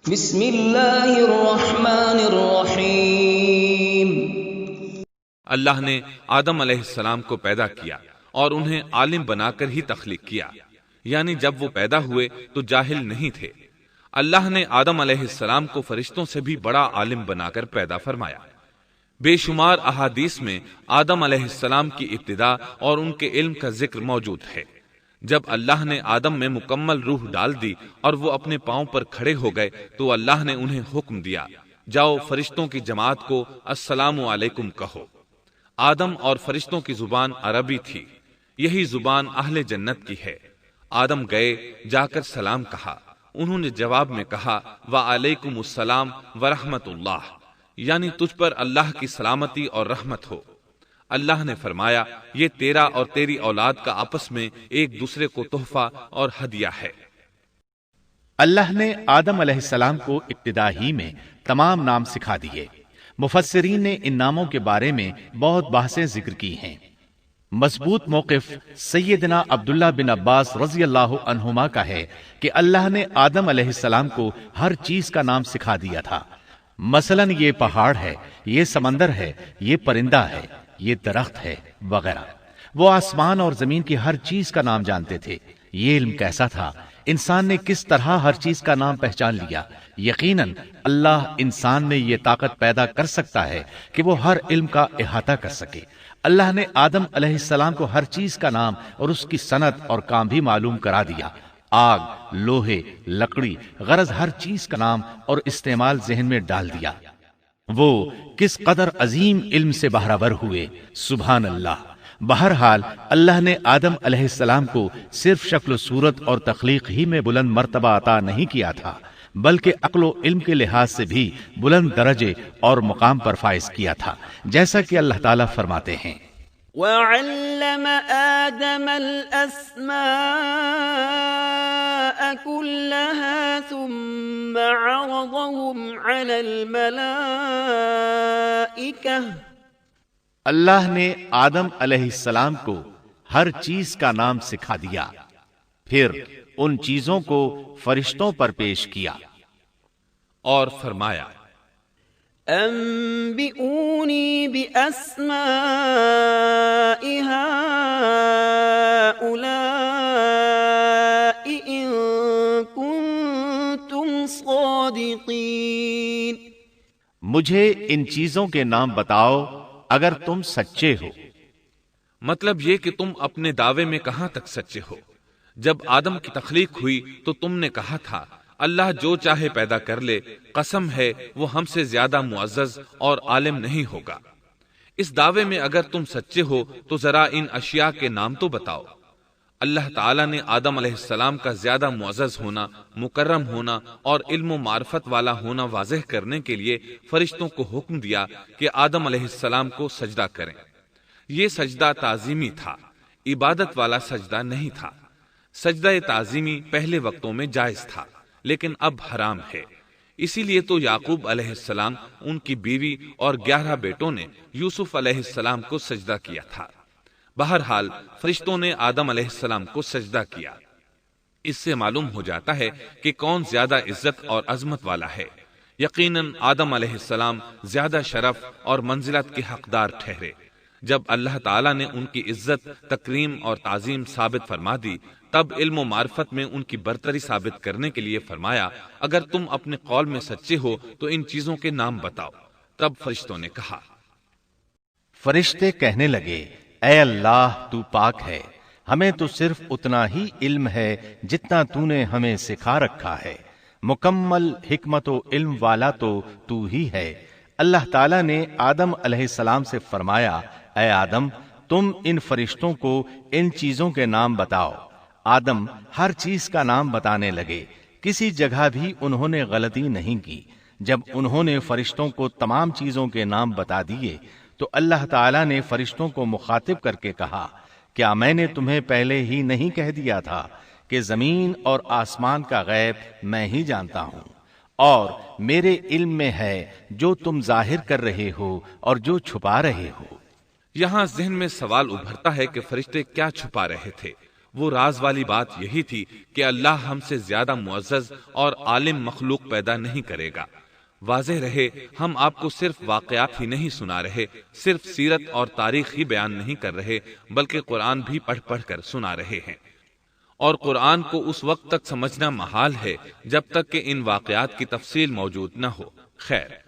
بسم اللہ الرحمن الرحیم۔ اللہ نے آدم علیہ السلام کو پیدا کیا اور انہیں عالم بنا کر ہی تخلیق کیا، یعنی جب وہ پیدا ہوئے تو جاہل نہیں تھے۔ اللہ نے آدم علیہ السلام کو فرشتوں سے بھی بڑا عالم بنا کر پیدا فرمایا۔ بے شمار احادیث میں آدم علیہ السلام کی ابتدا اور ان کے علم کا ذکر موجود ہے۔ جب اللہ نے آدم میں مکمل روح ڈال دی اور وہ اپنے پاؤں پر کھڑے ہو گئے تو اللہ نے انہیں حکم دیا، جاؤ فرشتوں کی جماعت کو السلام علیکم کہو۔ آدم اور فرشتوں کی زبان عربی تھی، یہی زبان اہل جنت کی ہے۔ آدم گئے، جا کر سلام کہا، انہوں نے جواب میں کہا وعلیکم السلام ورحمت اللہ، یعنی تجھ پر اللہ کی سلامتی اور رحمت ہو۔ اللہ نے فرمایا یہ تیرا اور تیری اولاد کا آپس میں ایک دوسرے کو تحفہ اور ہدیہ ہے۔ اللہ نے آدم علیہ السلام کو ابتدا ہی میں تمام نام سکھا دیے۔ مفسرین نے ان ناموں کے بارے میں بہت بحثیں ذکر کی ہیں۔ مضبوط موقف سیدنا عبداللہ بن عباس رضی اللہ عنہما کا ہے کہ اللہ نے آدم علیہ السلام کو ہر چیز کا نام سکھا دیا تھا۔ مثلاً یہ پہاڑ ہے، یہ سمندر ہے، یہ پرندہ ہے، یہ درخت ہے وغیرہ۔ وہ آسمان اور زمین کی ہر چیز کا نام جانتے تھے۔ یہ علم کیسا تھا، انسان نے کس طرح ہر چیز کا نام پہچان لیا۔ یقیناً اللہ انسان میں یہ طاقت پیدا کر سکتا ہے کہ وہ ہر علم کا احاطہ کر سکے۔ اللہ نے آدم علیہ السلام کو ہر چیز کا نام اور اس کی صنعت اور کام بھی معلوم کرا دیا۔ آگ، لوہے، لکڑی، غرض ہر چیز کا نام اور استعمال ذہن میں ڈال دیا۔ وہ کس قدر عظیم علم سے بہرور ہوئے، سبحان اللہ۔ بہرحال اللہ نے آدم علیہ السلام کو صرف شکل و صورت اور تخلیق ہی میں بلند مرتبہ عطا نہیں کیا تھا، بلکہ عقل و علم کے لحاظ سے بھی بلند درجے اور مقام پر فائز کیا تھا، جیسا کہ اللہ تعالیٰ فرماتے ہیں وَعَلَّمَ آدَمَ الْأَسْمَاءَ كُلَّهَا ثُمَّ عَرَضَهُمْ عَلَى الْمَلَائِكَةِ۔ اللہ نے آدم علیہ السلام کو ہر چیز کا نام سکھا دیا، پھر ان چیزوں کو فرشتوں پر پیش کیا اور فرمایا أَنبِئُونِي بِأَسْمَاءِ هَؤُلَاءِ إِن كُنتُمْ صَادِقِينَ۔ مجھے ان چیزوں کے نام بتاؤ اگر تم سچے ہو۔ مطلب یہ کہ تم اپنے دعوے میں کہاں تک سچے ہو۔ جب آدم کی تخلیق ہوئی تو تم نے کہا تھا اللہ جو چاہے پیدا کر لے، قسم ہے وہ ہم سے زیادہ معزز اور عالم نہیں ہوگا۔ اس دعوے میں اگر تم سچے ہو تو ذرا ان اشیاء کے نام تو بتاؤ۔ اللہ تعالیٰ نے آدم علیہ السلام کا زیادہ معزز ہونا، مکرم ہونا اور علم و معرفت والا ہونا واضح کرنے کے لیے فرشتوں کو حکم دیا کہ آدم علیہ السلام کو سجدہ کریں۔ یہ سجدہ تعظیمی تھا، عبادت والا سجدہ نہیں تھا۔ سجدہ تعظیمی پہلے وقتوں میں جائز تھا، لیکن اب حرام ہے۔ اسی لیے تو یعقوب علیہ السلام، ان کی بیوی اور 11 بیٹوں نے یوسف علیہ السلام کو سجدہ کیا تھا۔ بہرحال فرشتوں نے آدم علیہ السلام کو سجدہ کیا۔ اس سے معلوم ہو جاتا ہے کہ کون زیادہ عزت اور عظمت والا ہے۔ یقیناً آدم علیہ السلام زیادہ شرف اور منزلت کے حقدار ٹھہرے۔ جب اللہ تعالیٰ نے ان کی عزت، تکریم اور تعظیم ثابت فرما دی، تب علم و معرفت میں ان کی برتری ثابت کرنے کے لیے فرمایا اگر تم اپنے قول میں سچے ہو تو ان چیزوں کے نام بتاؤ۔ تب فرشتوں نے کہا، فرشتے کہنے لگے اے اللہ تو پاک ہے، ہمیں تو صرف اتنا ہی علم ہے جتنا تو نے ہمیں سکھا رکھا ہے، مکمل حکمت و علم والا تو ہی ہے۔ اللہ تعالیٰ نے آدم علیہ السلام سے فرمایا اے آدم تم ان فرشتوں کو ان چیزوں کے نام بتاؤ۔ آدم ہر چیز کا نام بتانے لگے، کسی جگہ بھی انہوں نے غلطی نہیں کی۔ جب انہوں نے فرشتوں کو تمام چیزوں کے نام بتا دیے تو اللہ تعالیٰ نے فرشتوں کو مخاطب کر کے کہا کیا میں نے تمہیں پہلے ہی نہیں کہہ دیا تھا کہ زمین اور آسمان کا غیب میں ہی جانتا ہوں، اور میرے علم میں ہے جو تم ظاہر کر رہے ہو اور جو چھپا رہے ہو۔ یہاں ذہن میں سوال ابھرتا ہے کہ فرشتے کیا چھپا رہے تھے؟ وہ راز والی بات یہی تھی کہ اللہ ہم سے زیادہ معزز اور عالم مخلوق پیدا نہیں کرے گا۔ واضح رہے ہم آپ کو صرف واقعات ہی نہیں سنا رہے، صرف سیرت اور تاریخ ہی بیان نہیں کر رہے، بلکہ قرآن بھی پڑھ پڑھ کر سنا رہے ہیں۔ اور قرآن کو اس وقت تک سمجھنا محال ہے جب تک کہ ان واقعات کی تفصیل موجود نہ ہو۔ خیر،